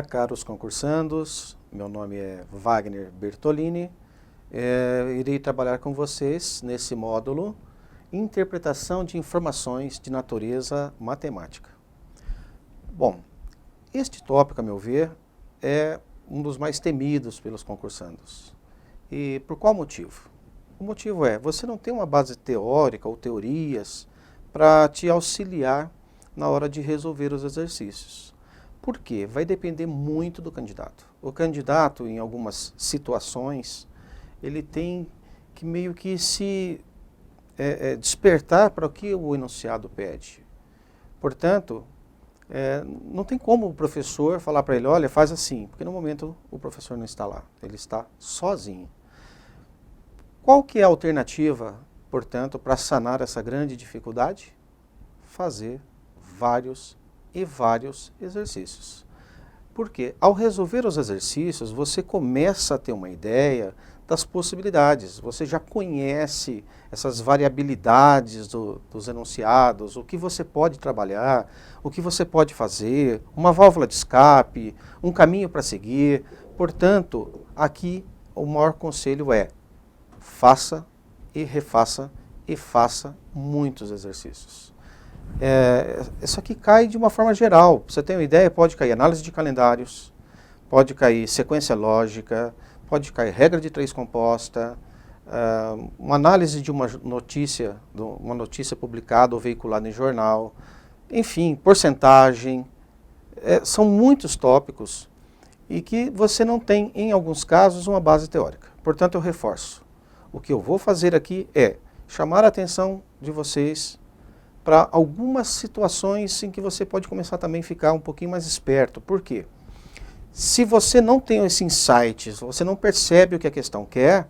caros concursandos, meu nome é Wagner Bertolini, irei trabalhar com vocês nesse módulo Interpretação de Informações de Natureza Matemática. Bom, este tópico, a meu ver, é um dos mais temidos pelos concursandos. E por qual motivo? O motivo é, você não tem uma base teórica ou teorias para te auxiliar na hora de resolver os exercícios. Por quê? Vai depender muito do candidato. O candidato, em algumas situações, ele tem que meio que se despertar para o que o enunciado pede. Portanto, não tem como o professor falar para ele, olha, faz assim, porque no momento o professor não está lá, ele está sozinho. Qual que é a alternativa, portanto, para sanar essa grande dificuldade? Fazer vários exercícios. Porque ao resolver os exercícios, você começa a ter uma ideia das possibilidades. Você já conhece essas variabilidades dos enunciados, o que você pode trabalhar, o que você pode fazer, uma válvula de escape, um caminho para seguir. Portanto, aqui o maior conselho é faça e refaça e faça muitos exercícios. Isso aqui cai de uma forma geral. Pra você ter uma ideia, pode cair análise de calendários, pode cair sequência lógica, pode cair regra de três composta, uma análise de uma notícia publicada ou veiculada em jornal, enfim, porcentagem. São muitos tópicos e que você não tem, em alguns casos, uma base teórica. Portanto, eu reforço. O que eu vou fazer aqui é chamar a atenção de vocês para algumas situações em que você pode começar também a ficar um pouquinho mais esperto. Por quê? Se você não tem esse insight, se você não percebe o que a questão quer,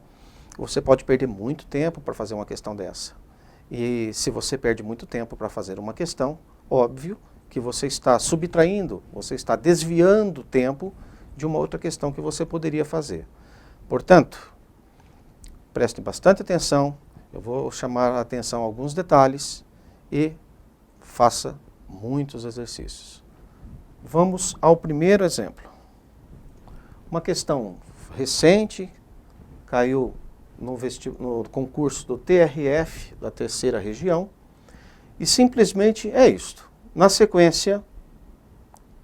você pode perder muito tempo para fazer uma questão dessa. E se você perde muito tempo para fazer uma questão, óbvio que você está subtraindo, você está desviando tempo de uma outra questão que você poderia fazer. Portanto, preste bastante atenção, eu vou chamar a atenção a alguns detalhes, e faça muitos exercícios. Vamos ao primeiro exemplo. Uma questão recente, caiu no concurso do TRF, da terceira região, e simplesmente é isto. Na sequência,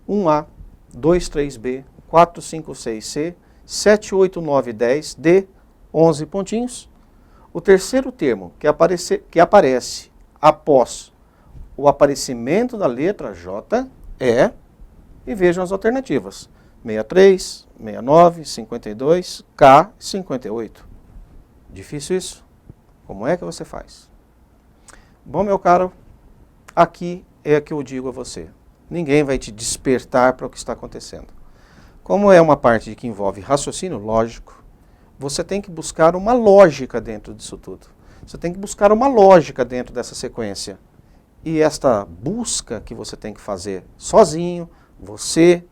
1A, 2, 3B, 4, 5, 6C, 7, 8, 9, 10, D, 11 pontinhos. O terceiro termo que aparece após o aparecimento da letra J é, e vejam as alternativas, 63, 69, 52, K, 58. Difícil isso? Como é que você faz? Bom, meu caro, aqui é que eu digo a você. Ninguém vai te despertar para o que está acontecendo. Como é uma parte que envolve raciocínio lógico, você tem que buscar uma lógica dentro disso tudo. Você tem que buscar uma lógica dentro dessa sequência. E esta busca que você tem que fazer sozinho, você,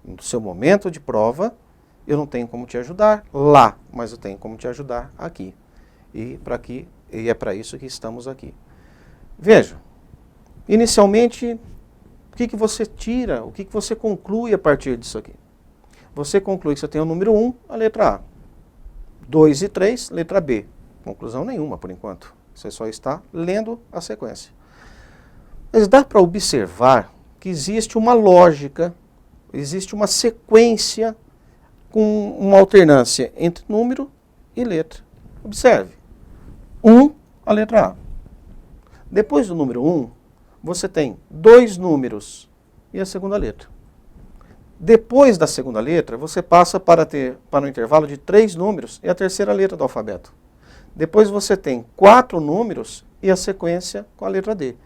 no seu momento de prova, eu não tenho como te ajudar lá, mas eu tenho como te ajudar aqui. E é para isso que estamos aqui. Veja, inicialmente, o que você tira, o que você conclui a partir disso aqui? Você conclui que você tem o número 1, a letra A. 2 e 3, letra B. Conclusão nenhuma, por enquanto. Você só está lendo a sequência. Mas dá para observar que existe uma lógica, existe uma sequência com uma alternância entre número e letra. Observe. 1, a letra A. Depois do número 1, você tem dois números e a segunda letra. Depois da segunda letra, você passa para um intervalo de 3 números e a terceira letra do alfabeto. Depois você tem 4 números e a sequência com a letra D.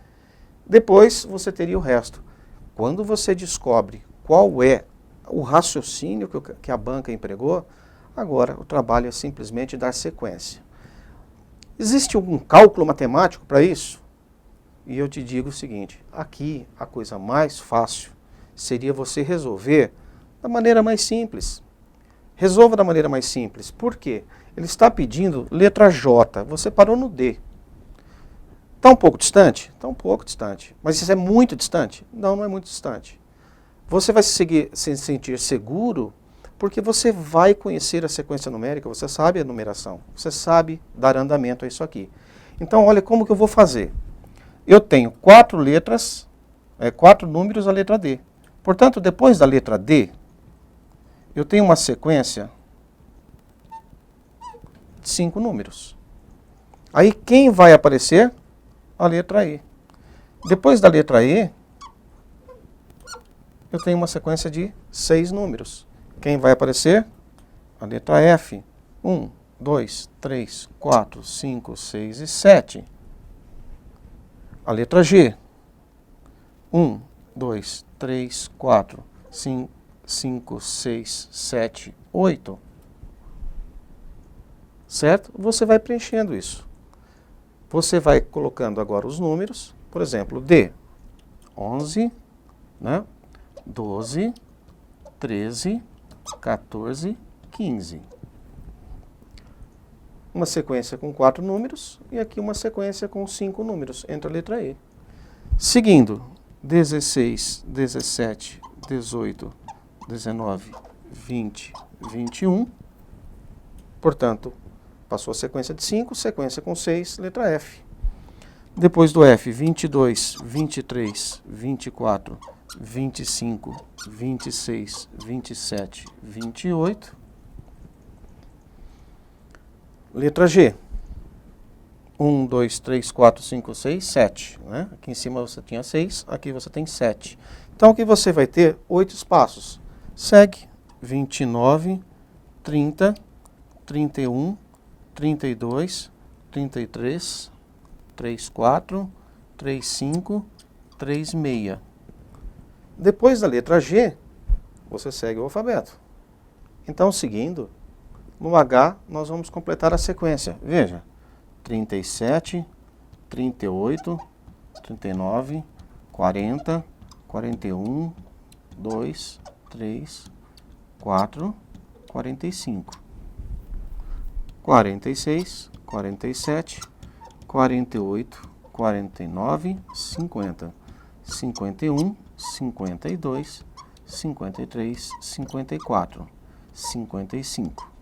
Depois você teria o resto. Quando você descobre qual é o raciocínio que a banca empregou, agora o trabalho é simplesmente dar sequência. Existe algum cálculo matemático para isso? E eu te digo o seguinte, aqui a coisa mais fácil seria você resolver da maneira mais simples. Resolva da maneira mais simples. Por quê? Ele está pedindo letra J. Você parou no D. Está um pouco distante? Está um pouco distante. Mas isso é muito distante? Não, não é muito distante. Você vai se sentir seguro porque você vai conhecer a sequência numérica, você sabe a numeração, você sabe dar andamento a isso aqui. Então, olha como que eu vou fazer. Eu tenho 4 letras, 4 números a letra D. Portanto, depois da letra D, eu tenho uma sequência de 5 números. Aí, quem vai aparecer? A letra E. Depois da letra E, eu tenho uma sequência de 6 números. Quem vai aparecer? A letra F. 1, 2, 3, 4, 5, 6 e 7. A letra G. 1, 2, 3, 4, 5, 6, 7, 8. Certo? Você vai preenchendo isso. Você vai colocando agora os números. Por exemplo, D. 11, né? 12, 13, 14, 15. Uma sequência com 4 números e aqui uma sequência com 5 números entre a letra E. Seguindo, 16, 17, 18, 19, 20, 21. Portanto, passou a sequência de 5, sequência com 6, letra F. Depois do F, 22, 23, 24, 25, 26, 27, 28. Letra G. 1, 2, 3, 4, 5, 6, 7. Né? Aqui em cima você tinha 6, aqui você tem 7. Então aqui você vai ter 8 espaços. Segue 29, 30, 31, 32, 33, 34, 35, 36. Depois da letra G, você segue o alfabeto. Então, seguindo, no H, nós vamos completar a sequência. Veja, 37, 38, 39, 40, 41, 2, 3, 4, 45. 46, 47, 48, 49, 50, 51, 52, 53, 54, 55,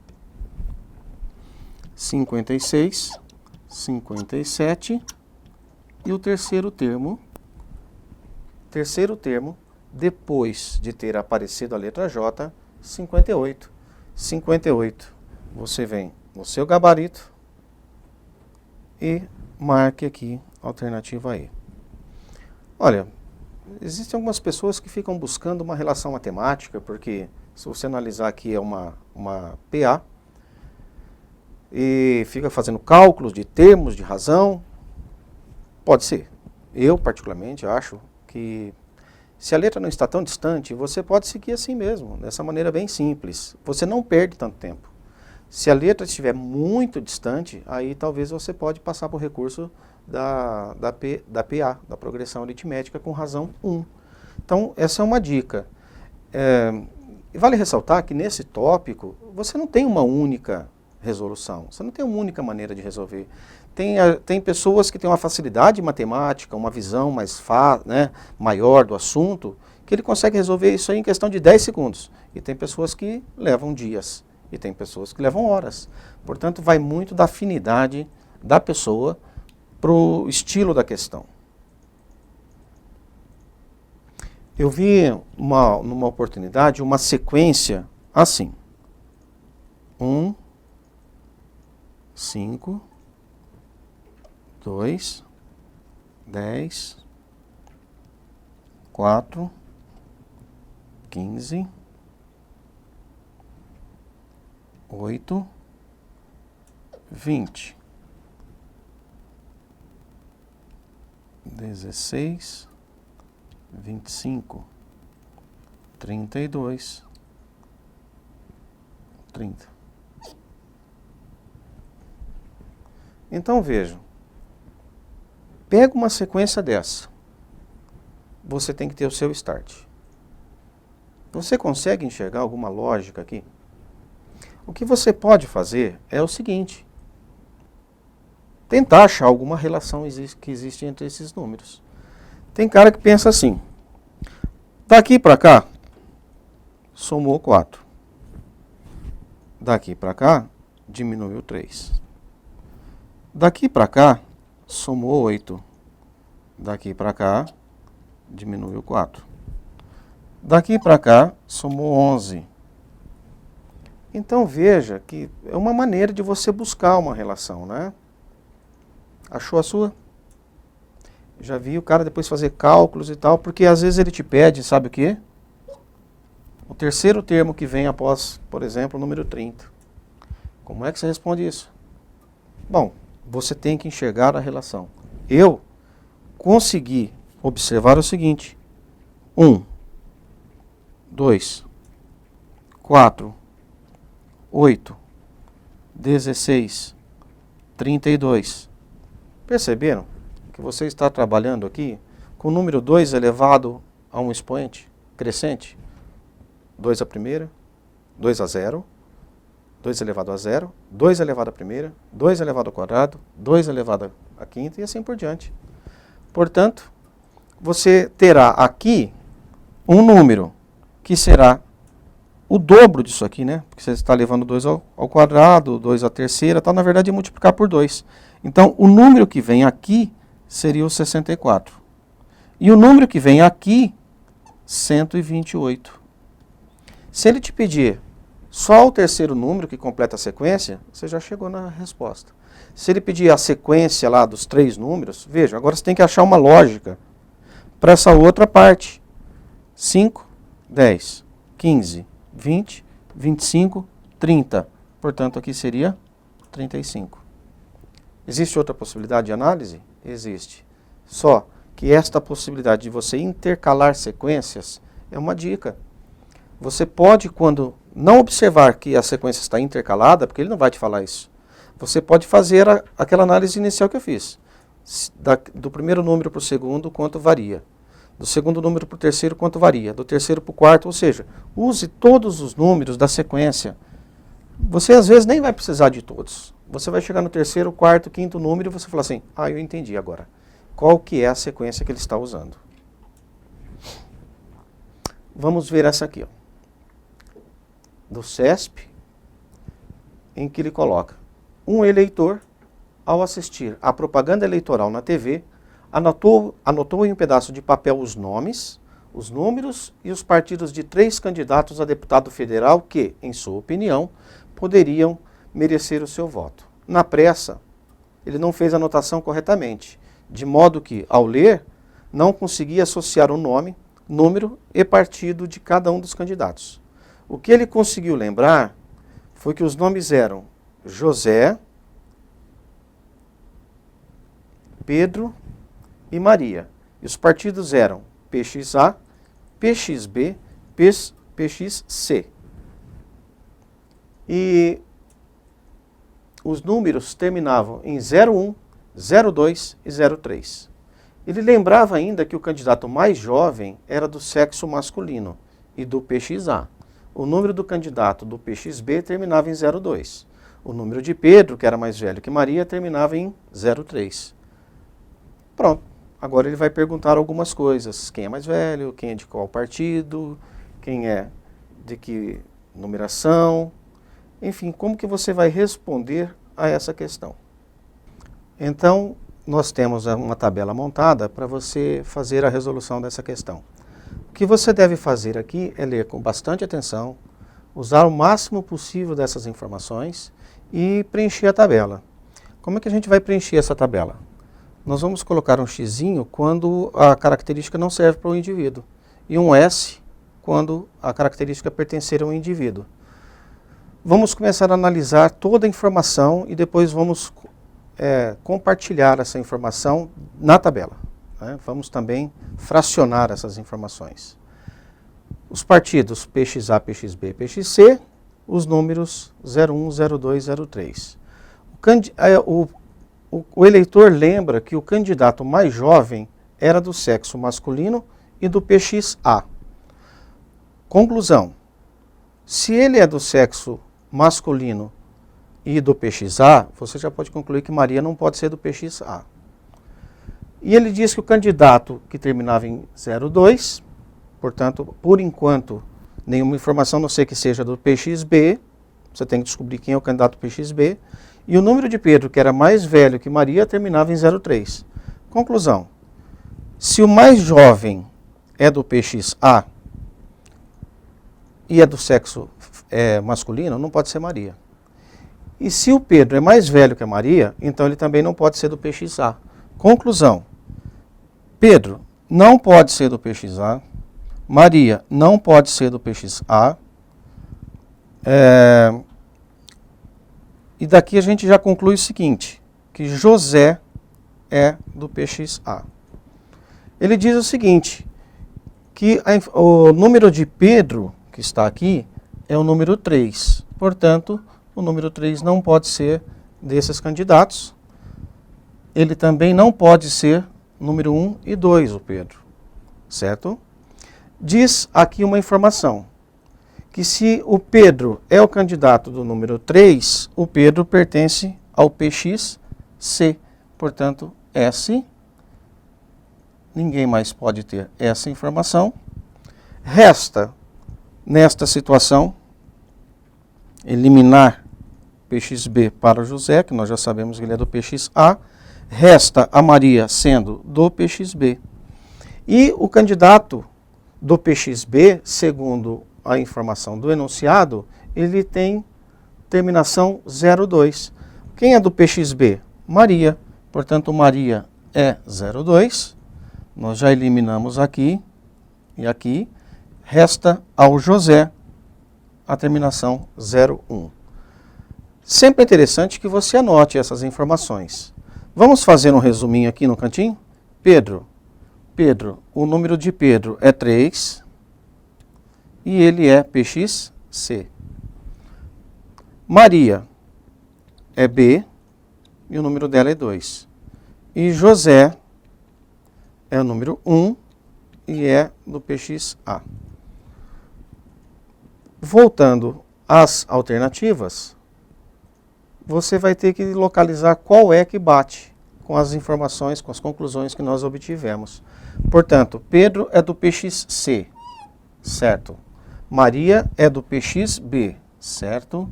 56, 57 e o terceiro termo, depois de ter aparecido a letra J, 58. 58, você vem no seu gabarito e marque aqui a alternativa E. Olha, existem algumas pessoas que ficam buscando uma relação matemática, porque se você analisar aqui é uma PA, e fica fazendo cálculos de termos de razão. Pode ser. Eu, particularmente, acho que se a letra não está tão distante, você pode seguir assim mesmo, dessa maneira bem simples. Você não perde tanto tempo. Se a letra estiver muito distante, aí talvez você pode passar por recurso da PA, da progressão aritmética com razão 1. Então, essa é uma dica. Vale ressaltar que nesse tópico, você não tem uma única resolução, você não tem uma única maneira de resolver. Tem pessoas que têm uma facilidade matemática, uma visão maior do assunto, que ele consegue resolver isso aí em questão de 10 segundos. E tem pessoas que levam dias, e tem pessoas que levam horas. Portanto, vai muito da afinidade da pessoa para o estilo da questão. Eu vi numa oportunidade uma sequência assim. 1, 5, 2, 10, 4, 15, 8, 20, 16, 25, 32, 30. Então vejam, pega uma sequência dessa, você tem que ter o seu start. Você consegue enxergar alguma lógica aqui? O que você pode fazer é o seguinte, tentar achar alguma relação que existe entre esses números. Tem cara que pensa assim, daqui para cá somou 4. Daqui para cá, diminuiu 3. Daqui para cá, somou 8. Daqui para cá, diminuiu 4. Daqui para cá, somou 11. Então veja que é uma maneira de você buscar uma relação, né? Achou a sua? Já vi o cara depois fazer cálculos e tal, porque às vezes ele te pede, sabe o quê? O terceiro termo que vem após, por exemplo, o número 30. Como é que você responde isso? Bom, você tem que enxergar a relação. Eu consegui observar o seguinte: 1, 2, 4, 8, 16, 32. Perceberam que você está trabalhando aqui com o número 2 elevado a um expoente crescente? 2 a primeira, 2 a 0, 2 elevado a 0, 2 elevado à primeira, 2 elevado ao quadrado, 2 elevado à quinta e assim por diante. Portanto, você terá aqui um número que será o dobro disso aqui, né? Porque você está levando 2 ao quadrado, 2 à terceira, tal, na verdade, multiplicar por 2. Então, o número que vem aqui seria o 64. E o número que vem aqui, 128. Se ele te pedir só o terceiro número que completa a sequência, você já chegou na resposta. Se ele pedir a sequência lá dos 3 números, veja, agora você tem que achar uma lógica para essa outra parte. 5, 10, 15, 20, 25, 30. Portanto, aqui seria 35. Existe outra possibilidade de análise? Existe. Só que esta possibilidade de você intercalar sequências é uma dica. Você pode, quando não observar que a sequência está intercalada, porque ele não vai te falar isso, você pode fazer aquela análise inicial que eu fiz. Do primeiro número para o segundo, quanto varia. Do segundo número para o terceiro, quanto varia. Do terceiro para o quarto, ou seja, use todos os números da sequência. Você às vezes nem vai precisar de todos. Você vai chegar no terceiro, quarto, quinto número e você fala assim, eu entendi agora. Qual que é a sequência que ele está usando? Vamos ver essa aqui, ó, do CESP, em que ele coloca: um eleitor, ao assistir à propaganda eleitoral na TV, anotou em um pedaço de papel os nomes, os números e os partidos de 3 candidatos a deputado federal que, em sua opinião, poderiam merecer o seu voto. Na pressa, ele não fez a anotação corretamente, de modo que, ao ler, não conseguia associar o nome, número e partido de cada um dos candidatos. O que ele conseguiu lembrar foi que os nomes eram José, Pedro e Maria. E os partidos eram PXA, PXB, PXC. E os números terminavam em 01, 02 e 03. Ele lembrava ainda que o candidato mais jovem era do sexo masculino e do PXA. O número do candidato do PXB terminava em 02. O número de Pedro, que era mais velho que Maria, terminava em 03. Pronto. Agora ele vai perguntar algumas coisas. Quem é mais velho, quem é de qual partido, quem é de que numeração. Enfim, como que você vai responder a essa questão? Então, nós temos uma tabela montada para você fazer a resolução dessa questão. O que você deve fazer aqui é ler com bastante atenção, usar o máximo possível dessas informações e preencher a tabela. Como é que a gente vai preencher essa tabela? Nós vamos colocar um xizinho quando a característica não serve para o indivíduo e um S quando a característica pertencer a um indivíduo. Vamos começar a analisar toda a informação e depois vamos compartilhar essa informação na tabela. Vamos também fracionar essas informações. Os partidos PXA, PXB, PXC, os números 01, 02, 03. O eleitor lembra que o candidato mais jovem era do sexo masculino e do PXA. Conclusão: se ele é do sexo masculino e do PXA, você já pode concluir que Maria não pode ser do PXA. E ele diz que o candidato que terminava em 02, portanto, por enquanto, Nenhuma informação, a não ser que seja do PXB. Você tem que descobrir quem é o candidato PXB. E o número de Pedro, que era mais velho que Maria, terminava em 03. Conclusão. Se o mais jovem é do PXA e é do sexo masculino, não pode ser Maria. E se o Pedro é mais velho que a Maria, então ele também não pode ser do PXA. Conclusão. Pedro não pode ser do PXA. Maria não pode ser do PXA. E daqui a gente já conclui o seguinte, que José é do PXA. Ele diz o seguinte, que o número de Pedro, que está aqui, é o número 3. Portanto, o número 3 não pode ser desses candidatos. Ele também não pode ser número 1 e 2, o Pedro. Certo? Diz aqui uma informação, que se o Pedro é o candidato do número 3, o Pedro pertence ao PXC. Portanto, S, ninguém mais pode ter essa informação. Resta, nesta situação, eliminar PXB para o José, que nós já sabemos que ele é do PXA. Resta a Maria sendo do PXB. E o candidato do PXB, segundo a informação do enunciado, ele tem terminação 02. Quem é do PXB? Maria. Portanto, Maria é 02. Nós já eliminamos aqui e aqui. Resta ao José a terminação 01. Sempre é interessante que você anote essas informações. Vamos fazer um resuminho aqui no cantinho? Pedro, o número de Pedro é 3 e ele é PXC. Maria é B e o número dela é 2. E José é o número 1 e é do PXA. Voltando às alternativas, você vai ter que localizar qual é que bate com as informações, com as conclusões que nós obtivemos. Portanto, Pedro é do PXC, certo? Maria é do PXB, certo?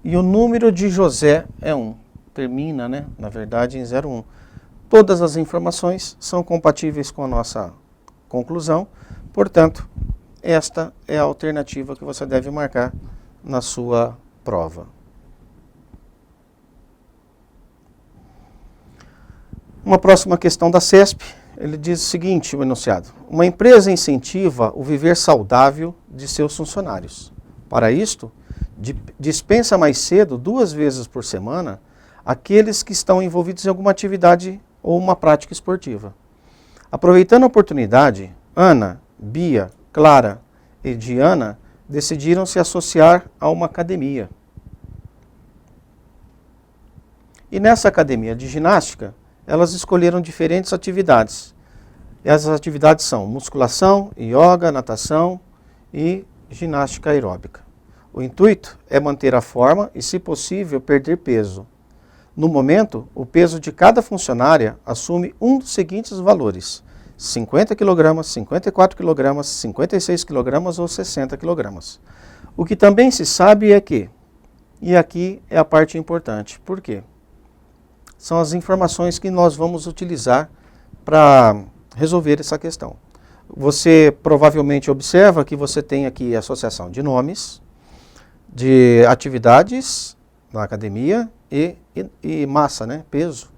E o número de José é 1. Termina, né, na verdade, em 01. Todas as informações são compatíveis com a nossa conclusão. Portanto, esta é a alternativa que você deve marcar na sua prova. Uma próxima questão da CESP, ele diz o seguinte, o enunciado. Uma empresa incentiva o viver saudável de seus funcionários. Para isto, dispensa mais cedo, 2 vezes por semana, aqueles que estão envolvidos em alguma atividade ou uma prática esportiva. Aproveitando a oportunidade, Ana, Bia, Clara e Diana decidiram se associar a uma academia. E nessa academia de ginástica, elas escolheram diferentes atividades. E essas atividades são musculação, yoga, natação e ginástica aeróbica. O intuito é manter a forma e, se possível, perder peso. No momento, o peso de cada funcionária assume um dos seguintes valores: 50 kg, 54 kg, 56 kg ou 60 kg. O que também se sabe é que, e aqui é a parte importante, por quê? São as informações que nós vamos utilizar para resolver essa questão. Você provavelmente observa que você tem aqui a associação de nomes, de atividades na academia e massa, né, peso,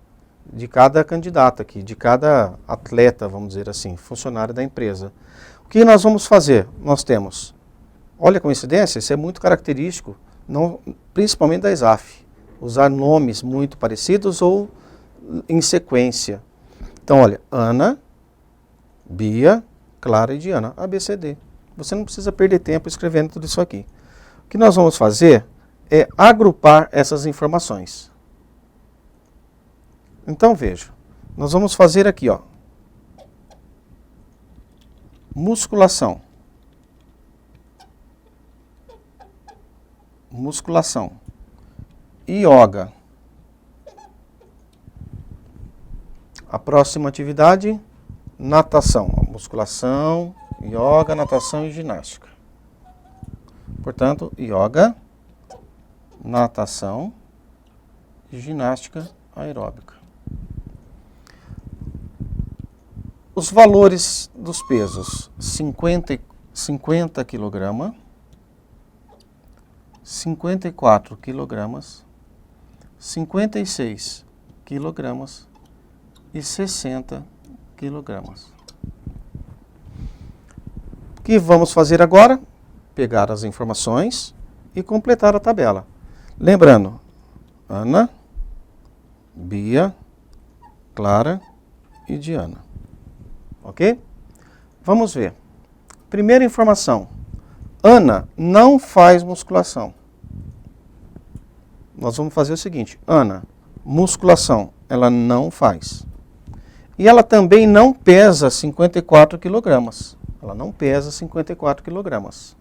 de cada candidato aqui, de cada atleta, vamos dizer assim, funcionário da empresa. O que nós vamos fazer? Nós temos, olha a coincidência, isso é muito característico, principalmente da ESAF, usar nomes muito parecidos ou em sequência. Então, olha, Ana, Bia, Clara e Diana, ABCD. Você não precisa perder tempo escrevendo tudo isso aqui. O que nós vamos fazer é agrupar essas informações. Então, veja, nós vamos fazer aqui, ó, musculação. Musculação. Yoga. A próxima atividade, natação. Musculação, yoga, natação e ginástica. Portanto, yoga, natação e ginástica aeróbica. Os valores dos pesos: 50 kg, 54 kg, 56 kg e 60 kg. O que vamos fazer agora? Pegar as informações e completar a tabela. Lembrando, Ana, Bia, Clara e Diana. Ok? Vamos ver. Primeira informação. Ana não faz musculação. Nós vamos fazer o seguinte. Ana, musculação, ela não faz. E ela também não pesa 54 kg. Ela não pesa 54 kg.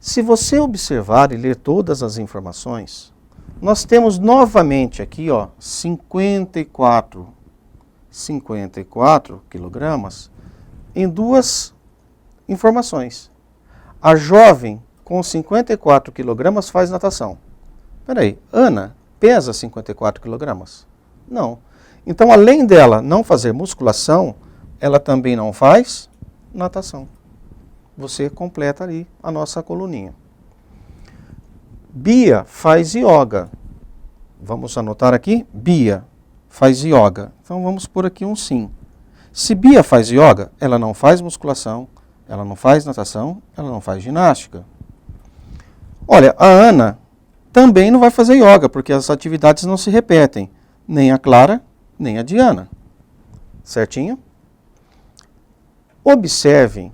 Se você observar e ler todas as informações, nós temos novamente aqui, ó, 54 kg em duas informações. A jovem com 54 kg faz natação. Peraí, Ana pesa 54 kg? Não. Então, além dela não fazer musculação, ela também não faz natação. Você completa ali a nossa coluninha. Bia faz yoga. Vamos anotar aqui, Bia faz yoga. Então vamos pôr aqui um sim. Se Bia faz yoga, ela não faz musculação, ela não faz natação, ela não faz ginástica. Olha, a Ana também não vai fazer yoga, porque as atividades não se repetem. Nem a Clara, nem a Diana. Certinho? Observem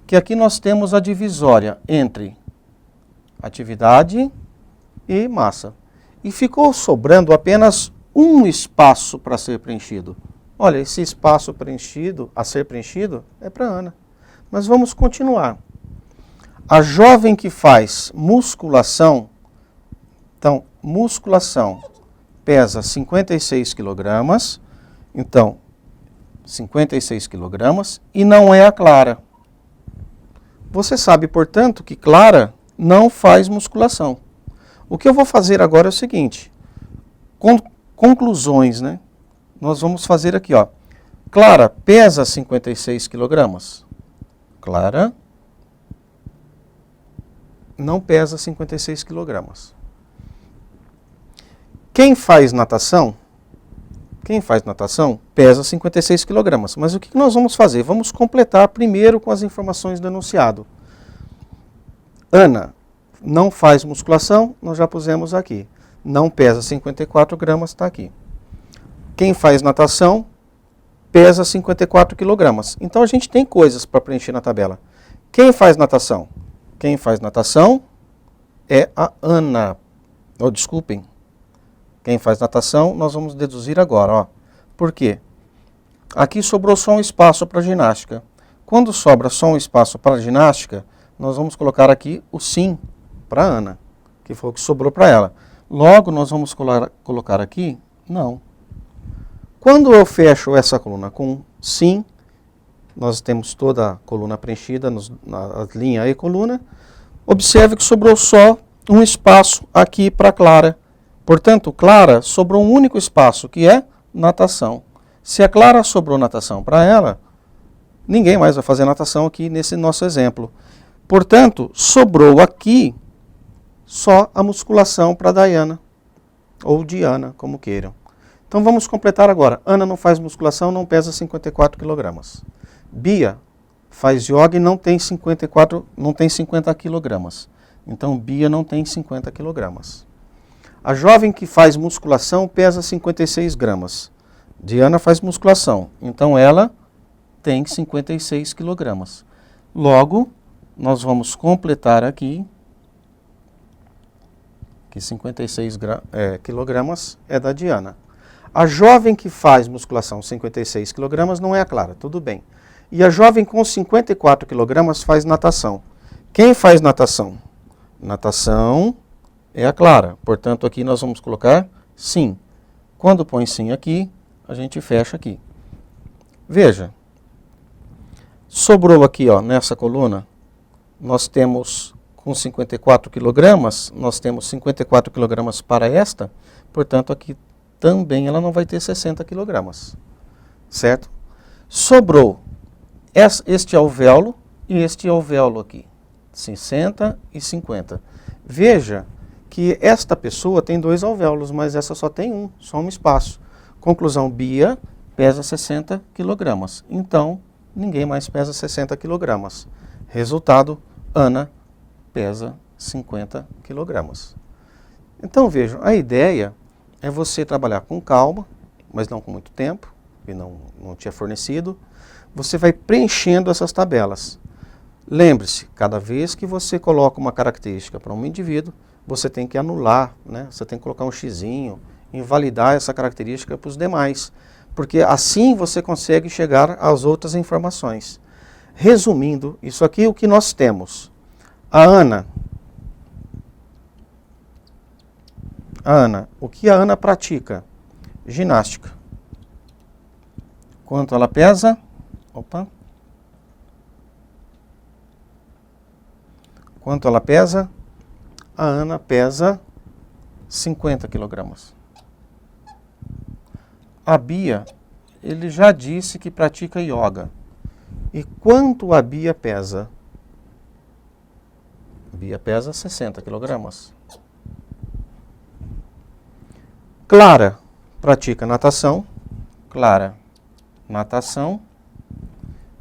que aqui nós temos a divisória entre atividade e massa. E ficou sobrando apenas um espaço para ser preenchido. Olha, esse espaço a ser preenchido é para Ana. Mas vamos continuar. A jovem que faz musculação, então, musculação pesa 56 kg, então, 56 kg, e não é a Clara. Você sabe, portanto, que Clara não faz musculação. O que eu vou fazer agora é o seguinte, conclusões, né? Nós vamos fazer aqui, ó. Clara pesa 56 kg. Clara não pesa 56 kg. Quem faz natação pesa 56 kg. Mas o que nós vamos fazer? Vamos completar primeiro com as informações do enunciado. Ana não faz musculação, nós já pusemos aqui. Não pesa 54 gramas, está aqui. Quem faz natação pesa 54 kg. Então a gente tem coisas para preencher na tabela. Quem faz natação? Quem faz natação é a Ana. Oh, desculpem. Quem faz natação, nós vamos deduzir agora. Ó. Por quê? Aqui sobrou só um espaço para ginástica. Quando sobra só um espaço para ginástica, nós vamos colocar aqui o sim para Ana, que foi o que sobrou para ela. Logo, nós vamos colocar aqui não. Quando eu fecho essa coluna com sim, nós temos toda a coluna preenchida, na linha e coluna. Observe que sobrou só um espaço aqui para Clara. Portanto, Clara sobrou um único espaço, que é natação. Se a Clara sobrou natação para ela, ninguém mais vai fazer natação aqui nesse nosso exemplo. Portanto, sobrou aqui só a musculação para Diana, ou Diana, como queiram. Então vamos completar agora. Ana não faz musculação, não pesa 54 kg. Bia faz yoga e não tem 50 kg. Então Bia não tem 50 kg. A jovem que faz musculação pesa 56 gramas. Diana faz musculação, então ela tem 56 kg. Logo, nós vamos completar aqui que 56 kg é da Diana. A jovem que faz musculação 56 kg não é a Clara, tudo bem. E a jovem com 54 kg faz natação. Quem faz natação? Natação é a Clara. Portanto, aqui nós vamos colocar sim. Quando põe sim aqui, a gente fecha aqui. Veja, sobrou aqui, ó, nessa coluna, nós temos com 54 quilogramas, nós temos 54 quilogramas para esta, portanto aqui também ela não vai ter 60 quilogramas, certo? Sobrou este alvéolo e este alvéolo aqui, 60 e 50. Veja que esta pessoa tem 2 alvéolos, mas essa só tem um, só um espaço. Conclusão, Bia pesa 60 quilogramas, então ninguém mais pesa 60 quilogramas. Resultado, Ana pesa 50 quilogramas. Então vejam, a ideia é você trabalhar com calma, mas não com muito tempo, e não tinha fornecido. Você vai preenchendo essas tabelas. Lembre-se, cada vez que você coloca uma característica para um indivíduo, você tem que anular, né? Você tem que colocar um xizinho, invalidar essa característica para os demais, porque assim você consegue chegar às outras informações. Resumindo, isso aqui é o que nós temos. A Ana, o que a Ana pratica? Ginástica. Quanto ela pesa? Opa. Quanto ela pesa? A Ana pesa 50 quilogramas. A Bia, ele já disse que pratica yoga. E quanto a Bia pesa? A Bia pesa 60 quilogramas. Clara pratica natação. Clara, natação.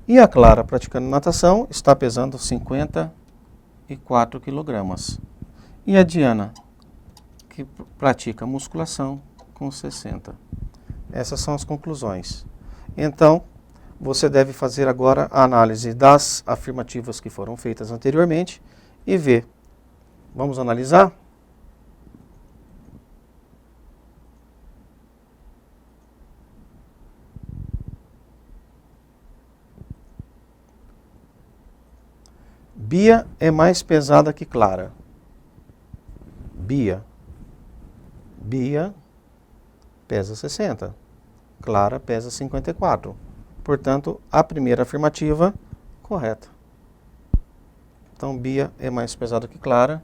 E a Clara, praticando natação, está pesando 54 quilogramas. E a Diana, que pratica musculação, com 60. Essas são as conclusões. Então, você deve fazer agora a análise das afirmativas que foram feitas anteriormente e ver. Vamos analisar? Bia é mais pesada que Clara. Bia pesa 60. Clara pesa 54. Portanto, a primeira afirmativa correta. Então, Bia é mais pesada que Clara,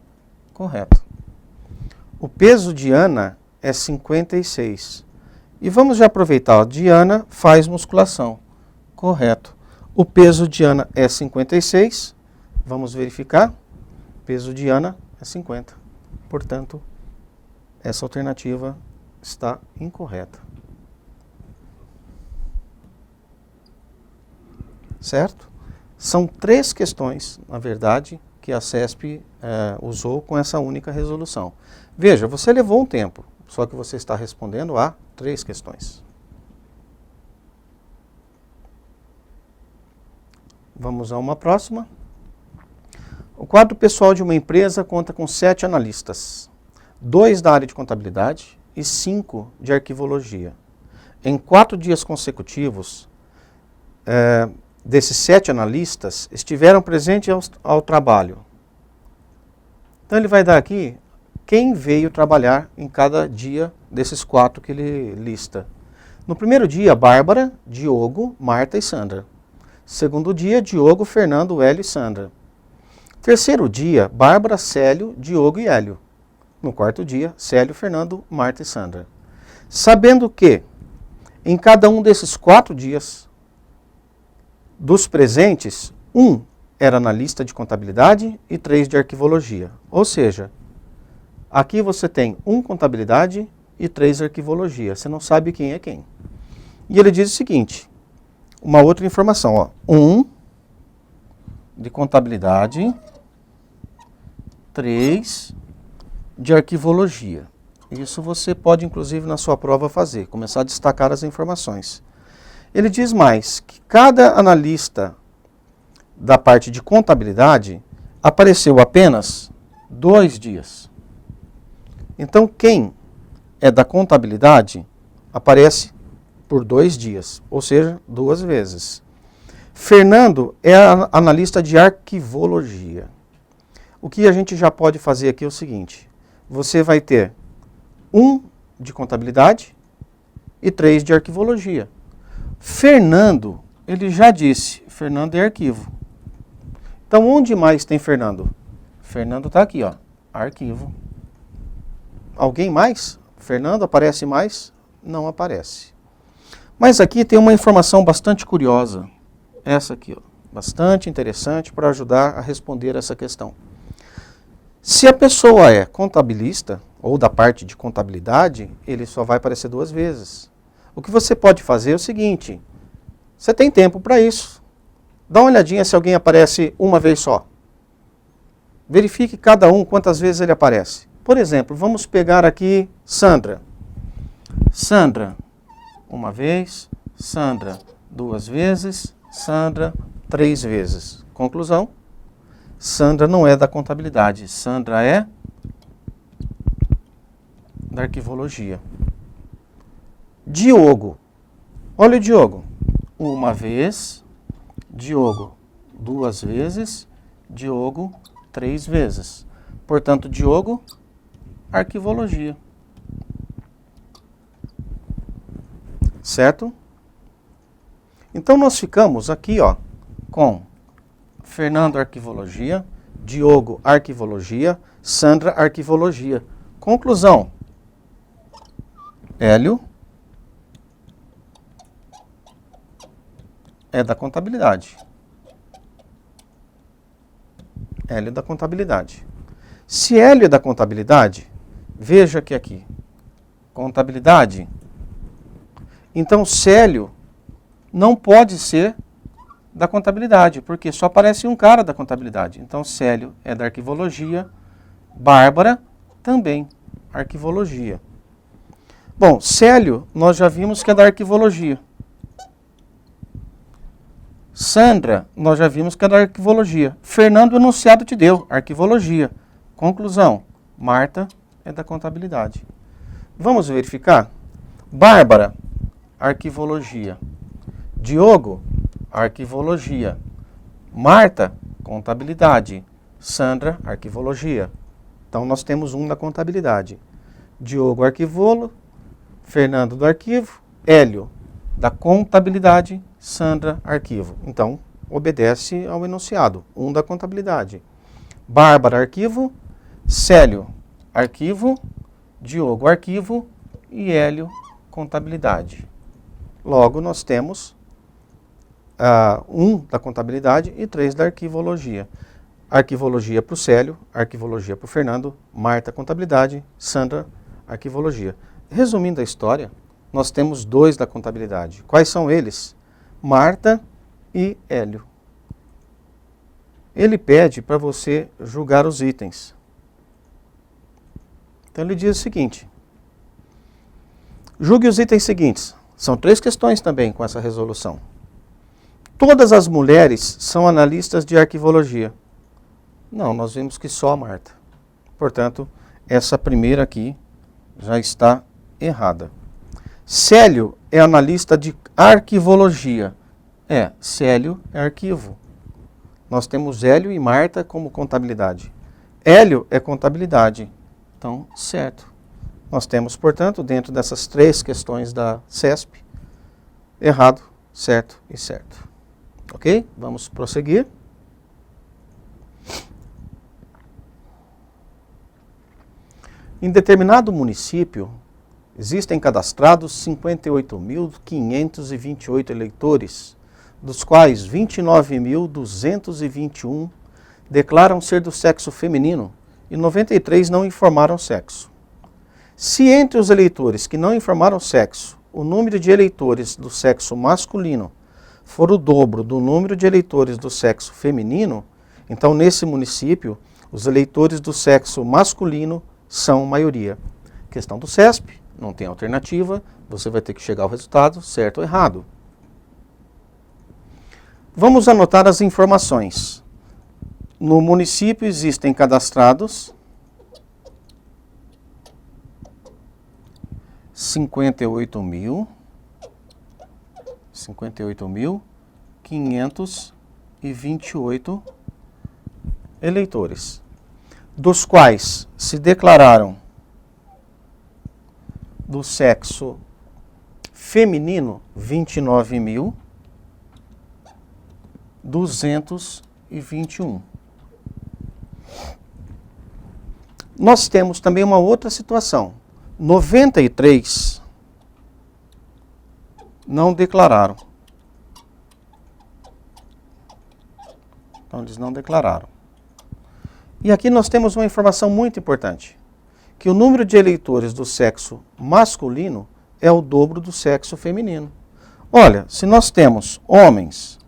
correto. O peso de Ana é 56. E vamos já aproveitar, ó, Diana faz musculação, correto. O peso de Ana é 56, vamos verificar. O peso de Ana é 50. Portanto, essa alternativa está incorreta. Certo? São 3 questões, na verdade, que a CESP usou com essa única resolução. Veja, você levou um tempo, só que você está respondendo a 3 questões. Vamos a uma próxima. O quadro pessoal de uma empresa conta com 7 analistas, 2 da área de contabilidade e 5 de arquivologia. Em 4 dias consecutivos, desses 7 analistas estiveram presentes ao trabalho. Então ele vai dar aqui quem veio trabalhar em cada dia desses 4 que ele lista. No primeiro dia, Bárbara, Diogo, Marta e Sandra. Segundo dia, Diogo, Fernando, Hélio e Sandra. Terceiro dia, Bárbara, Célio, Diogo e Hélio. No quarto dia, Célio, Fernando, Marta e Sandra. Sabendo que em cada um desses 4 dias, dos presentes, 1 era analista de contabilidade e 3 de arquivologia. Ou seja, aqui você tem 1 contabilidade e 3 arquivologia. Você não sabe quem é quem. E ele diz o seguinte, uma outra informação, ó, 1 de contabilidade, 3 de arquivologia. Isso você pode, inclusive, na sua prova fazer, começar a destacar as informações. Ele diz mais, que cada analista da parte de contabilidade apareceu apenas 2 dias. Então, quem é da contabilidade aparece por 2 dias, ou seja, 2 vezes. Fernando é analista de arquivologia. O que a gente já pode fazer aqui é o seguinte, você vai ter 1 de contabilidade e 3 de arquivologia. Fernando, ele já disse, Fernando é arquivo. Então, onde mais tem Fernando? Fernando está aqui, ó, arquivo. Alguém mais? Fernando aparece mais? Não aparece. Mas aqui tem uma informação bastante curiosa. Essa aqui, ó, bastante interessante para ajudar a responder essa questão. Se a pessoa é contabilista, ou da parte de contabilidade, ele só vai aparecer 2 vezes. O que você pode fazer é o seguinte, você tem tempo para isso. Dá uma olhadinha se alguém aparece uma vez só. Verifique cada um quantas vezes ele aparece. Por exemplo, vamos pegar aqui Sandra. Sandra, 1 vez. Sandra, 2 vezes. Sandra, 3 vezes. Conclusão, Sandra não é da contabilidade. Sandra é da arquivologia. Diogo. Olha o Diogo. 1 vez. Diogo, 2 vezes. Diogo, 3 vezes. Portanto, Diogo, arquivologia. Certo? Então, nós ficamos aqui, ó, com Fernando, arquivologia. Diogo, arquivologia. Sandra, arquivologia. Conclusão. Hélio é da contabilidade. Hélio é da contabilidade. Se Hélio é da contabilidade, veja que aqui, contabilidade. Então, Célio não pode ser da contabilidade, porque só aparece um cara da contabilidade. Então, Célio é da arquivologia, Bárbara também, arquivologia. Bom, Célio, nós já vimos que é da arquivologia. Sandra, nós já vimos que é da arquivologia. Fernando, o enunciado te deu, arquivologia. Conclusão, Marta é da contabilidade. Vamos verificar? Bárbara, arquivologia. Diogo, arquivologia. Marta, contabilidade. Sandra, arquivologia. Então, nós temos um da contabilidade. Diogo, arquivolo. Fernando, do arquivo. Hélio, da contabilidade. Sandra, arquivo. Então, obedece ao enunciado. Um da contabilidade. Bárbara, arquivo. Célio, arquivo. Diogo, arquivo. E Hélio, contabilidade. Logo, nós temos 1 da contabilidade e 3 da arquivologia. Arquivologia para o Célio, arquivologia para o Fernando, Marta, contabilidade, Sandra, arquivologia. Resumindo a história, nós temos 2 da contabilidade. Quais são eles? Marta e Hélio. Ele pede para você julgar os itens. Então ele diz o seguinte: julgue os itens seguintes. São 3 questões também com essa resolução. Todas as mulheres são analistas de arquivologia. Não, nós vimos que só a Marta. Portanto, essa primeira aqui já está errada. Célio é analista de arquivologia. Célio é arquivo. Nós temos Hélio e Marta como contabilidade. Hélio é contabilidade. Então, certo. Nós temos, portanto, dentro dessas 3 questões da CESP, errado, certo e certo. Ok? Vamos prosseguir. Em determinado município, existem cadastrados 58.528 eleitores, dos quais 29.221 declaram ser do sexo feminino e 93 não informaram sexo. Se entre os eleitores que não informaram sexo, o número de eleitores do sexo masculino for o dobro do número de eleitores do sexo feminino, então nesse município, os eleitores do sexo masculino são maioria. Questão do CESP, não tem alternativa, você vai ter que chegar ao resultado certo ou errado. Vamos anotar as informações. No município existem cadastrados 58.528 eleitores, dos quais se declararam do sexo feminino 29.221. Nós temos também uma outra situação. 93 não declararam. Então, eles não declararam. E aqui nós temos uma informação muito importante, que o número de eleitores do sexo masculino é o dobro do sexo feminino. Olha, se nós temos homens,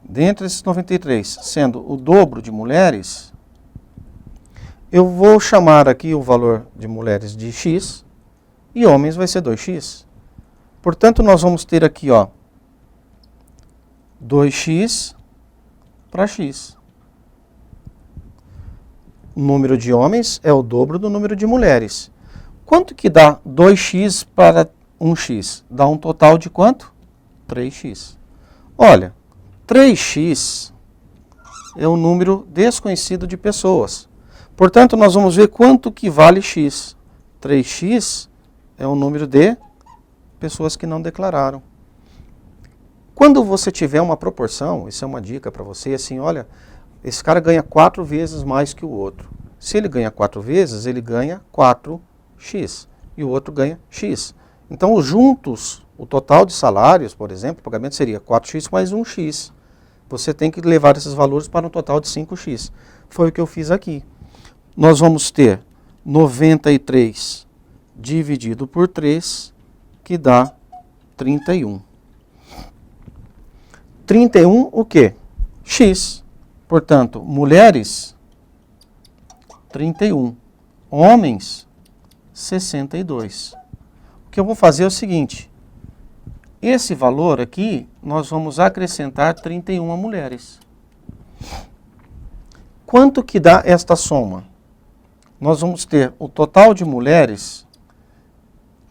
dentre esses 93, sendo o dobro de mulheres, eu vou chamar aqui o valor de mulheres de x e homens vai ser 2x. Portanto, nós vamos ter aqui, ó, 2x para x. O número de homens é o dobro do número de mulheres. Quanto que dá 2x para 1x? Dá um total de quanto? 3x. Olha, 3x é um número desconhecido de pessoas. Portanto, nós vamos ver quanto que vale x. 3x é um número de pessoas que não declararam. Quando você tiver uma proporção, isso é uma dica para você, assim, olha, esse cara ganha 4 vezes mais que o outro. Se ele ganha 4 vezes, ele ganha 4x e o outro ganha x. Então, juntos, o total de salários, por exemplo, o pagamento seria 4x mais 1x. Você tem que levar esses valores para um total de 5x. Foi o que eu fiz aqui. Nós vamos ter 93 dividido por 3, que dá 31. 31 o quê? X. Portanto, mulheres, 31. Homens, 62. O que eu vou fazer é o seguinte. Esse valor aqui, nós vamos acrescentar 31 mulheres. Quanto que dá esta soma? Nós vamos ter o total de mulheres,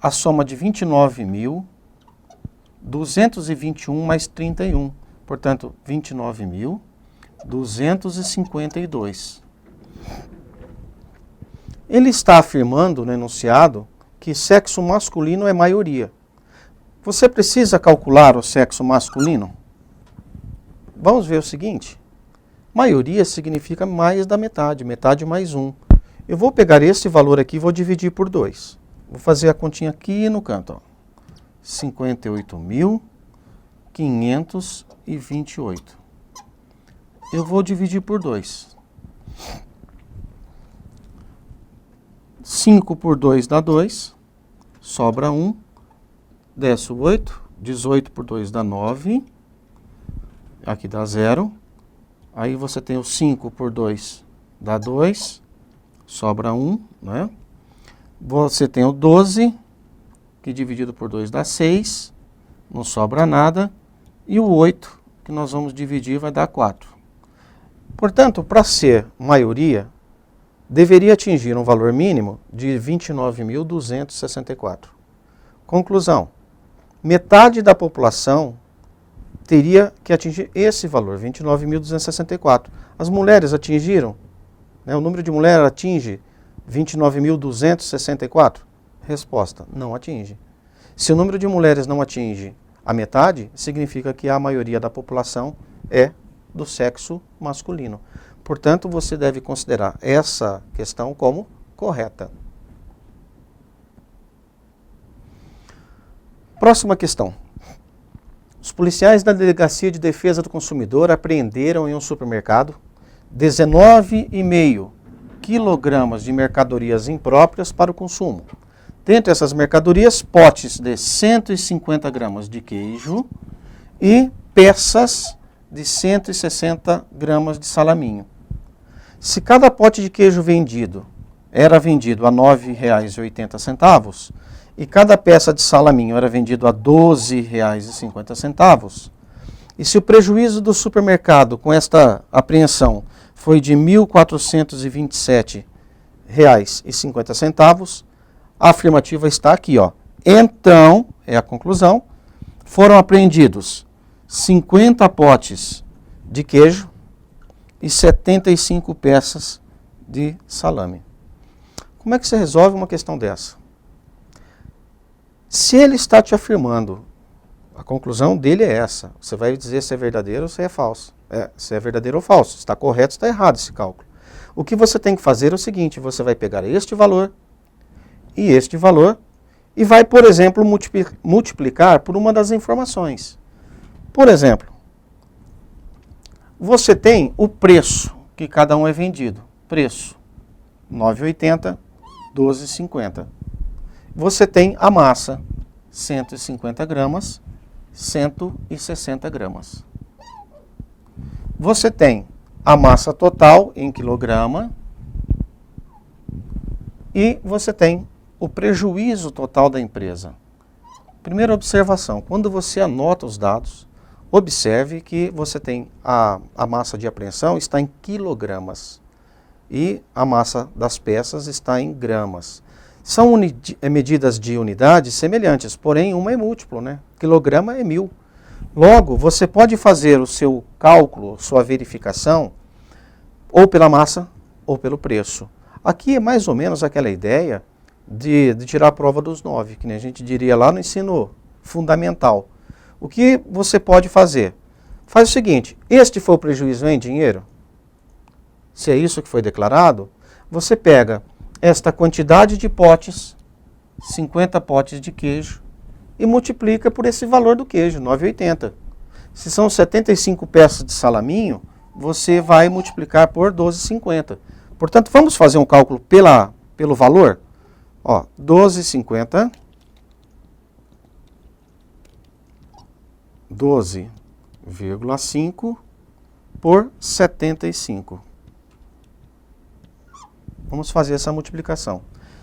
a soma de 29.221 mais 31. Portanto, 29.252. Ele está afirmando no enunciado que sexo masculino é maioria. Você precisa calcular o sexo masculino? Vamos ver o seguinte. Maioria significa mais da metade, metade mais 1. Eu vou pegar esse valor aqui e vou dividir por 2. Vou fazer a continha aqui no canto. 58.528. Eu vou dividir por 2. 5 por 2 dá 2. Sobra 1. Desce o 8. 18 por 2 dá 9. Aqui dá 0. Aí você tem o 5 por 2 dá 2. Sobra 1, né? Você tem o 12, que dividido por 2 dá 6. Não sobra nada. E o 8, que nós vamos dividir, vai dar 4. Portanto, para ser maioria, deveria atingir um valor mínimo de 29.264. Conclusão. Metade da população teria que atingir esse valor, 29.264. As mulheres atingiram? Né, o número de mulheres atinge 29.264? Resposta, não atinge. Se o número de mulheres não atinge a metade, significa que a maioria da população é do sexo masculino. Portanto, você deve considerar essa questão como correta. Próxima questão. Os policiais da Delegacia de Defesa do Consumidor apreenderam em um supermercado 19,5 quilogramas de mercadorias impróprias para o consumo. Dentre essas mercadorias, potes de 150 gramas de queijo e peças de 160 gramas de salaminho. Se cada pote de queijo era vendido a R$ 9,80 e cada peça de salaminho era vendido a R$ 12,50, e se o prejuízo do supermercado com esta apreensão foi de R$ 1.427,50, a afirmativa está aqui, ó. Então, é a conclusão, foram apreendidos 50 potes de queijo e 75 peças de salame. Como é que você resolve uma questão dessa? Se ele está te afirmando, a conclusão dele é essa. Você vai dizer se é verdadeiro ou se é falso. Se é verdadeiro ou falso. Se está correto, se está errado esse cálculo. O que você tem que fazer é o seguinte, você vai pegar este valor e vai, por exemplo, multiplicar por uma das informações. Por exemplo, você tem o preço que cada um é vendido. Preço, R$ 9,80, R$ 12,50. Você tem a massa, 150 gramas, 160 gramas. Você tem a massa total em quilograma e você tem o prejuízo total da empresa. Primeira observação, quando você anota os dados, observe que você tem a massa de apreensão está em quilogramas e a massa das peças está em gramas. São medidas de unidades semelhantes, porém uma é múltiplo, né? Quilograma é 1000. Logo, você pode fazer o seu cálculo, sua verificação, ou pela massa ou pelo preço. Aqui é mais ou menos aquela ideia de tirar a prova dos 9, que nem a gente diria lá no ensino fundamental. O que você pode fazer? Faz o seguinte, este foi o prejuízo em dinheiro? Se é isso que foi declarado, você pega esta quantidade de potes, 50 potes de queijo, e multiplica por esse valor do queijo, R$ 9,80. Se são 75 peças de salaminho, você vai multiplicar por 12,50. Portanto, vamos fazer um cálculo pelo valor? Ó, 12,50, 12,5 por 75. Vamos fazer essa multiplicação.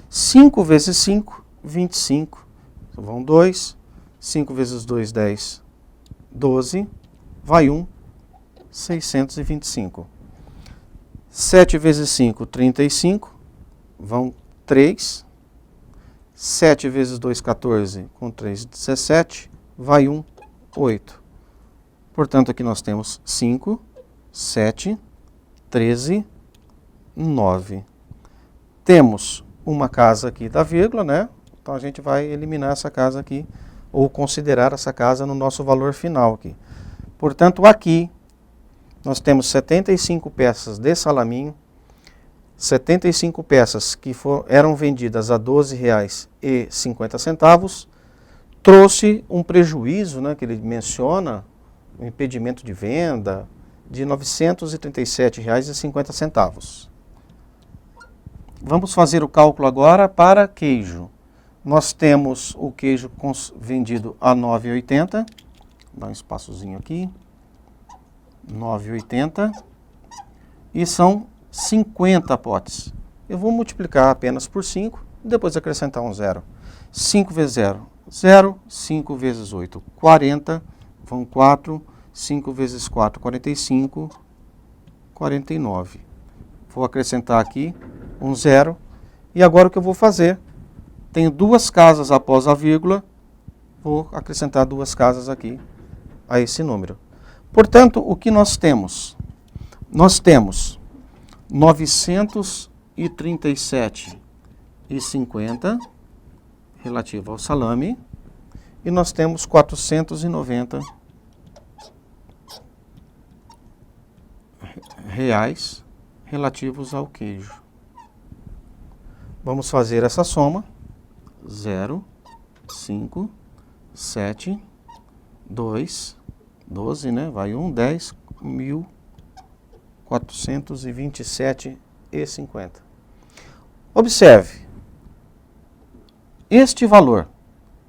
5 vezes 5, 25. Então, vão 2. 5 vezes 2, 10. 12. Vai 1. 625. 7 vezes 5, 35. Vão 3. 7 vezes 2, 14. Com 3, 17. Vai 1, 8. Portanto, aqui nós temos 5, 7, 13, 9. Temos uma casa aqui da vírgula, né? Então a gente vai eliminar essa casa aqui, ou considerar essa casa no nosso valor final aqui. Portanto, aqui nós temos 75 peças de salaminho, 75 peças que eram vendidas a R$ 12,50, trouxe um prejuízo, né, que ele menciona, um impedimento de venda, de R$ 937,50. Vamos fazer o cálculo agora para queijo. Nós temos o queijo vendido a R$ 9,80. Dá um espaçozinho aqui. R$ 9,80. E são 50 potes. Eu vou multiplicar apenas por 5 e depois acrescentar um zero. 5 vezes 0, 0. 5 vezes 8, 40. Vão 4. 5 vezes 4, 45. 49. Vou acrescentar aqui um zero. E agora o que eu vou fazer? Tenho duas casas após a vírgula. Vou acrescentar duas casas aqui a esse número. Portanto, o que nós temos? Nós temos 937,50 relativo ao salame. E nós temos 490 reais relativos ao queijo. Vamos fazer essa soma. 0, 5, 7, 2, 12, né? Vai 1, 10, 1.427,50. Observe, este valor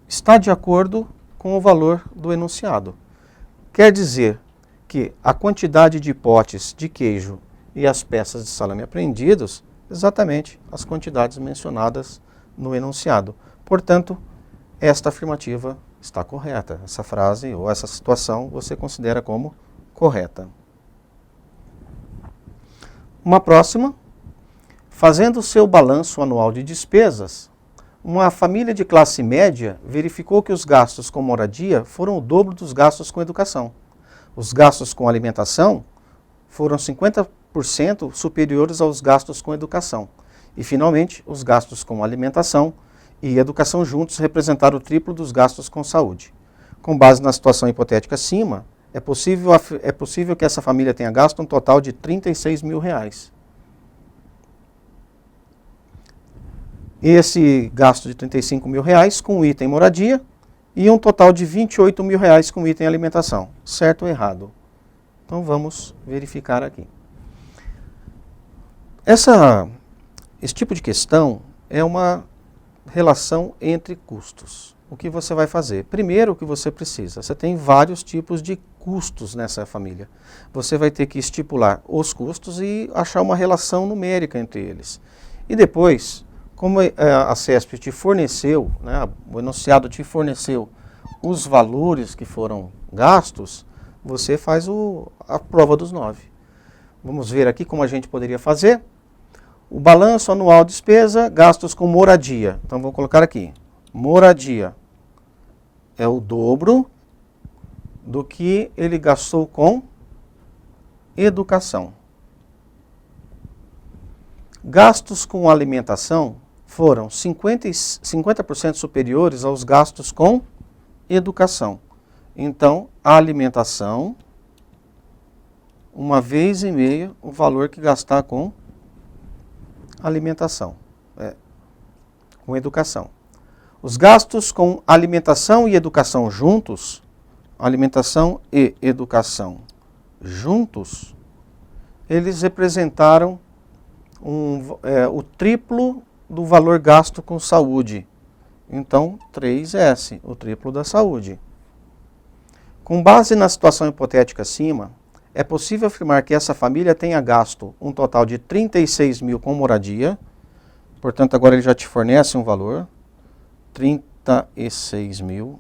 está de acordo com o valor do enunciado. Quer dizer que a quantidade de potes de queijo e as peças de salame apreendidos, exatamente as quantidades mencionadas no enunciado. Portanto, esta afirmativa está correta. Essa frase ou essa situação você considera como correta. Uma próxima. Fazendo o seu balanço anual de despesas, uma família de classe média verificou que os gastos com moradia foram o dobro dos gastos com educação. Os gastos com alimentação foram 50% superiores aos gastos com educação. E, finalmente, os gastos com alimentação e educação juntos representaram o triplo dos gastos com saúde. Com base na situação hipotética acima, é possível que essa família tenha gasto um total de R$ 36 mil. esse gasto de R$35.000 com o item moradia e um total de R$28.000 com o item alimentação. Certo ou errado? Então vamos verificar aqui. Esse tipo de questão é uma relação entre custos. O que você vai fazer? Primeiro, o que você precisa? Você tem vários tipos de custos nessa família. Você vai ter que estipular os custos e achar uma relação numérica entre eles. E depois, como a CESP te forneceu, né, o enunciado te forneceu os valores que foram gastos, você faz a prova dos 9. Vamos ver aqui como a gente poderia fazer. O balanço anual de despesa, gastos com moradia. Então vou colocar aqui, moradia é o dobro do que ele gastou com educação. Gastos com alimentação foram 50% superiores aos gastos com educação. Então, a alimentação, 1,5 vezes o valor que gastar com alimentação, com educação. Os gastos com alimentação e educação juntos, alimentação e educação juntos, eles representaram o triplo do valor gasto com saúde. Então, 3S, o triplo da saúde. Com base na situação hipotética acima, é possível afirmar que essa família tenha gasto um total de 36.000 com moradia, portanto agora ele já te fornece um valor, 36.000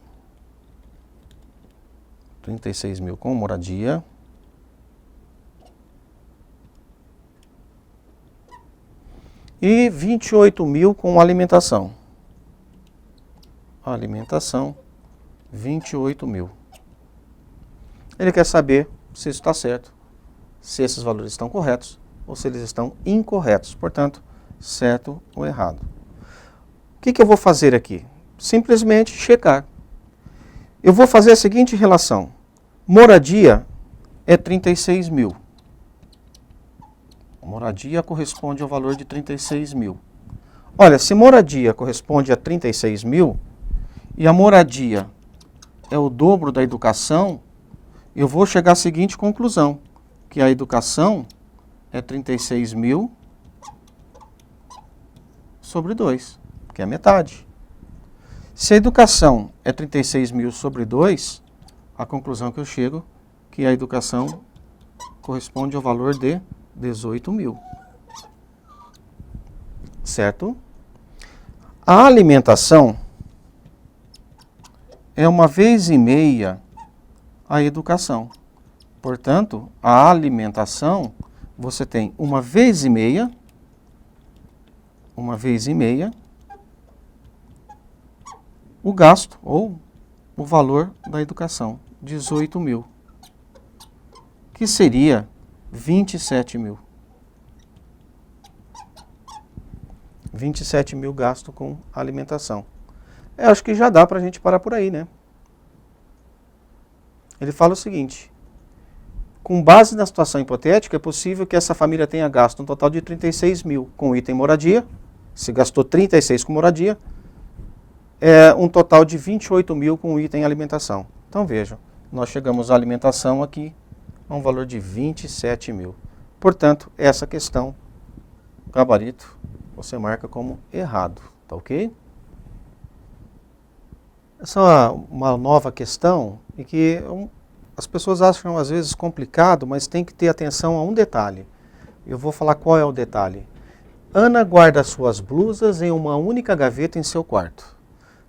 com moradia, e 28.000 com alimentação. Alimentação, 28.000. Ele quer saber se isso está certo, se esses valores estão corretos ou se eles estão incorretos. Portanto, certo ou errado. O que eu vou fazer aqui? Simplesmente checar. Eu vou fazer a seguinte relação. Moradia é 36.000. Moradia corresponde ao valor de 36.000. Olha, se moradia corresponde a 36.000 e a moradia é o dobro da educação, eu vou chegar à seguinte conclusão, que a educação é 36.000 sobre 2, que é a metade. Se a educação é 36.000 sobre 2, a conclusão que eu chego é que a educação corresponde ao valor de 18.000. Certo? A alimentação é 1,5 vezes a educação. Portanto, a alimentação, você tem 1,5 vezes o gasto ou o valor da educação, 18.000, que seria 27.000. 27.000 gasto com alimentação. Eu acho que já dá para a gente parar por aí, né? Ele fala o seguinte, com base na situação hipotética, é possível que essa família tenha gasto um total de 36.000 com item moradia, se gastou 36 com moradia, um total de 28.000 com item alimentação. Então vejam, nós chegamos à alimentação aqui a um valor de 27.000. Portanto, essa questão, gabarito, você marca como errado, tá ok? Essa é uma nova questão e que as pessoas acham às vezes complicado, mas tem que ter atenção a um detalhe. Eu vou falar qual é o detalhe. Ana guarda suas blusas em uma única gaveta em seu quarto.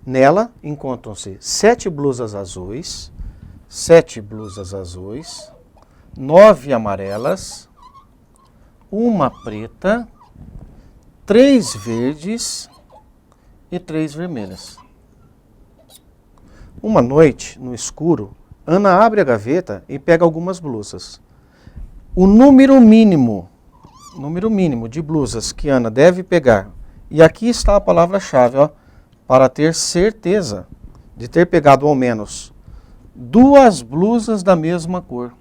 Nela encontram-se 7 blusas azuis, 9 amarelas, 1 preta, 3 verdes e 3 vermelhas. Uma noite, no escuro, Ana abre a gaveta e pega algumas blusas. O número mínimo de blusas que Ana deve pegar, e aqui está a palavra-chave, ó, para ter certeza de ter pegado ao menos 2 blusas da mesma cor.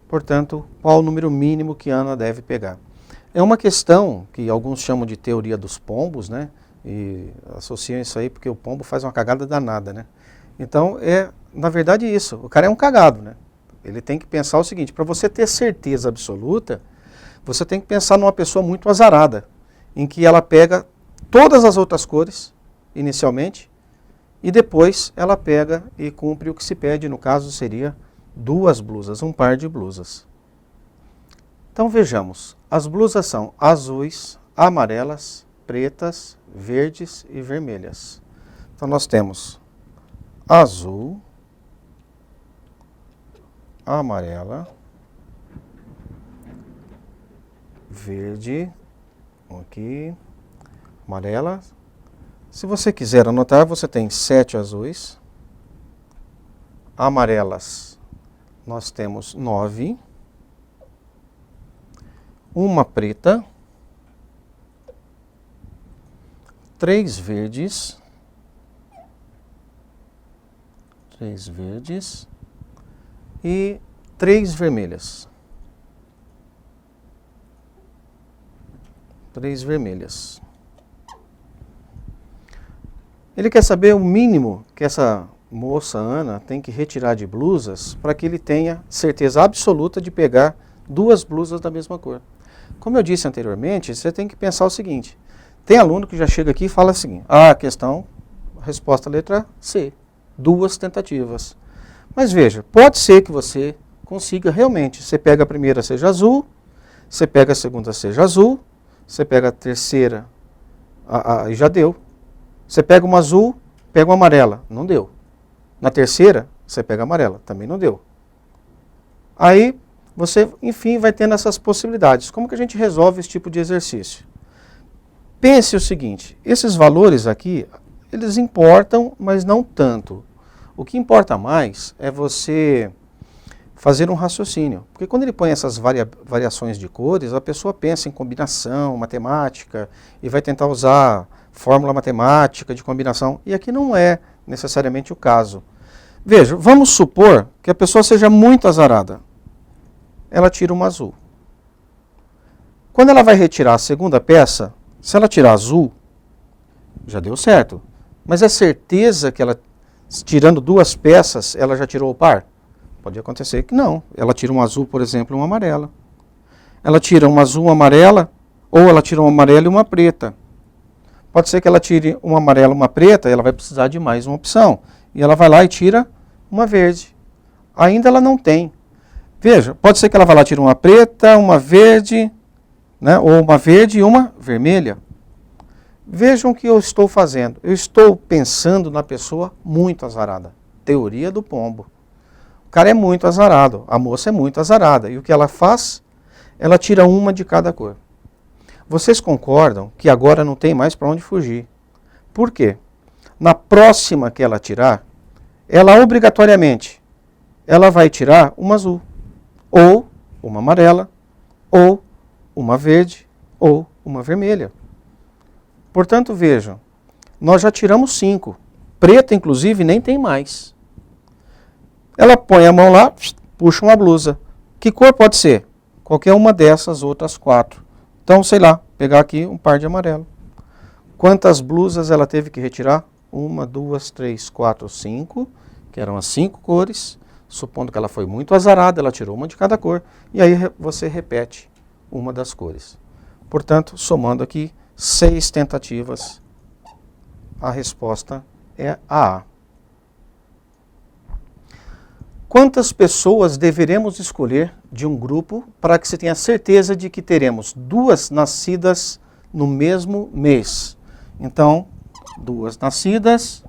Portanto, qual o número mínimo que Ana deve pegar? É uma questão que alguns chamam de teoria dos pombos, né? E associam isso aí porque o pombo faz uma cagada danada, né? Então, na verdade isso. O cara é um cagado, né? Ele tem que pensar o seguinte, para você ter certeza absoluta, você tem que pensar numa pessoa muito azarada, em que ela pega todas as outras cores, inicialmente, e depois ela pega e cumpre o que se pede, no caso seria 2 blusas, um par de blusas. Então vejamos, as blusas são azuis, amarelas, pretas, verdes e vermelhas. Então nós temos azul, amarela, verde, aqui, amarela. Se você quiser anotar, você tem 7 azuis, amarelas nós temos 9, uma preta, 3 verdes, e 3 vermelhas. 3 vermelhas. Ele quer saber o mínimo que essa moça, Ana, tem que retirar de blusas para que ele tenha certeza absoluta de pegar 2 blusas da mesma cor. Como eu disse anteriormente, você tem que pensar o seguinte, tem aluno que já chega aqui e fala assim, resposta letra C, 2 tentativas. Mas veja, pode ser que você consiga realmente, você pega a primeira seja azul, você pega a segunda seja azul, você pega a terceira, e já deu. Você pega uma azul, pega uma amarela, não deu. Na terceira, você pega a amarela, também não deu. Aí, você, enfim, vai tendo essas possibilidades. Como que a gente resolve esse tipo de exercício? Pense o seguinte, esses valores aqui, eles importam, mas não tanto. O que importa mais é você fazer um raciocínio. Porque quando ele põe essas variações de cores, a pessoa pensa em combinação, matemática, e vai tentar usar fórmula matemática de combinação. E aqui não é necessariamente o caso. Veja, vamos supor que a pessoa seja muito azarada. Ela tira uma azul. Quando ela vai retirar a segunda peça, se ela tirar azul, já deu certo. Mas é certeza que ela, tirando 2 peças, ela já tirou o par? Pode acontecer que não. Ela tira um azul, por exemplo, e uma amarela. Ela tira uma azul, uma amarela, ou ela tira uma amarela e uma preta. Pode ser que ela tire uma amarela e uma preta, ela vai precisar de mais uma opção. E ela vai lá e tira uma verde. Ainda ela não tem. Veja, pode ser que ela vá lá e tire uma preta, uma verde, né, ou uma verde e uma vermelha. Vejam o que eu estou fazendo. Eu estou pensando na pessoa muito azarada. Teoria do pombo. O cara é muito azarado, a moça é muito azarada. E o que ela faz? Ela tira uma de cada cor. Vocês concordam que agora não tem mais para onde fugir. Por quê? Na próxima que ela tirar, ela obrigatoriamente, ela vai tirar uma azul, ou uma amarela, ou uma verde, ou uma vermelha. Portanto, vejam, nós já tiramos 5. Preta, inclusive, nem tem mais. Ela põe a mão lá, puxa uma blusa. Que cor pode ser? Qualquer uma dessas outras 4. Então, sei lá, pegar aqui um par de amarelo. Quantas blusas ela teve que retirar? 1, 2, 3, 4, 5, que eram as 5 cores. Supondo que ela foi muito azarada, ela tirou uma de cada cor. E aí você repete uma das cores. Portanto, somando aqui 6 tentativas, a resposta é a A. Quantas pessoas deveremos escolher de um grupo para que você tenha certeza de que teremos 2 nascidas no mesmo mês? Então, 2 nascidas,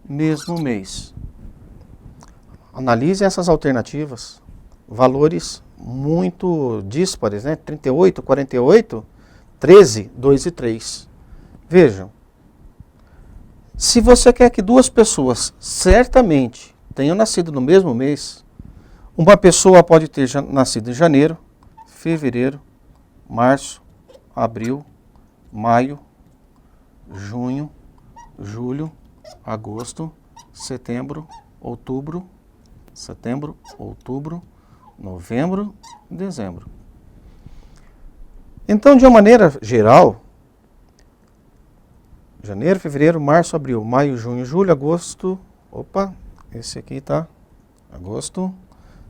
mesmo mês. Analise essas alternativas. Valores muito díspares, né? 38, 48, 13, 2 e 3. Vejam. Se você quer que 2 pessoas certamente tenham nascido no mesmo mês, uma pessoa pode ter nascido em janeiro, fevereiro, março, abril, maio, junho, julho, agosto, setembro, outubro, novembro, dezembro. Então, de uma maneira geral, janeiro, fevereiro, março, abril, maio, junho, julho, agosto, opa, esse aqui tá, agosto,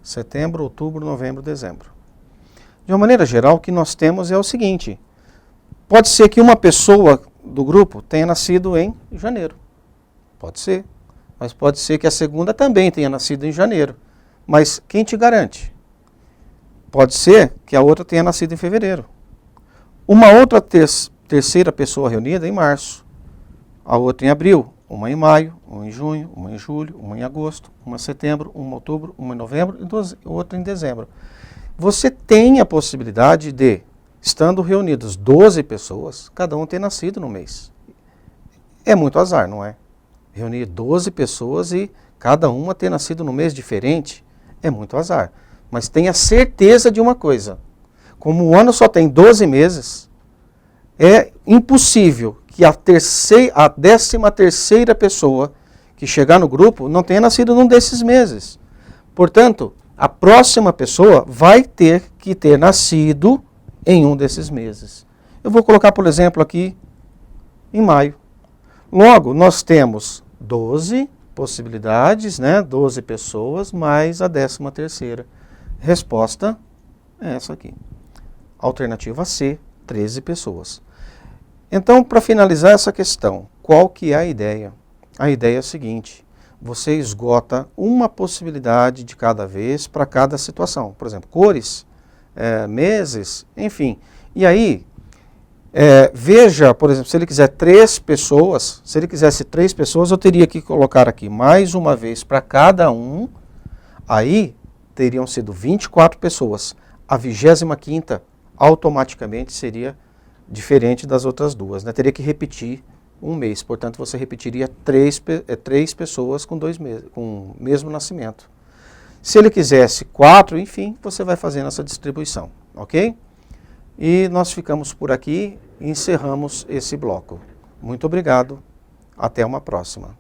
setembro, outubro, novembro, dezembro. De uma maneira geral, o que nós temos é o seguinte, pode ser que uma pessoa do grupo tenha nascido em janeiro, pode ser, mas pode ser que a segunda também tenha nascido em janeiro, mas quem te garante? Pode ser que a outra tenha nascido em fevereiro. Uma outra terceira pessoa reunida em março, a outra em abril, uma em maio, uma em junho, uma em julho, uma em agosto, uma em setembro, uma em outubro, uma em novembro e outra em dezembro. Você tem a possibilidade de, estando reunidos 12 pessoas, cada um ter nascido no mês. É muito azar, não é? Reunir 12 pessoas e cada uma ter nascido no mês diferente, é muito azar. Mas tenha certeza de uma coisa, como o ano só tem 12 meses, é impossível que a 13ª pessoa que chegar no grupo não tenha nascido num desses meses. Portanto, a próxima pessoa vai ter que ter nascido em um desses meses. Eu vou colocar, por exemplo, aqui em maio. Logo, nós temos 12 possibilidades, né? 12 pessoas, mais a 13ª. Resposta é essa aqui. Alternativa C, 13 pessoas. Então, para finalizar essa questão, qual que é a ideia? A ideia é a seguinte, você esgota uma possibilidade de cada vez para cada situação. Por exemplo, cores, meses, enfim. E aí, veja, por exemplo, se ele quiser 3 pessoas, se ele quisesse 3 pessoas, eu teria que colocar aqui mais uma vez para cada um, aí teriam sido 24 pessoas. A 25ª automaticamente seria diferente das outras duas, né? Teria que repetir um mês, portanto você repetiria 3 pessoas com 2 meses, com o mesmo nascimento. Se ele quisesse 4, enfim, você vai fazendo essa distribuição, ok? E nós ficamos por aqui e encerramos esse bloco. Muito obrigado, até uma próxima.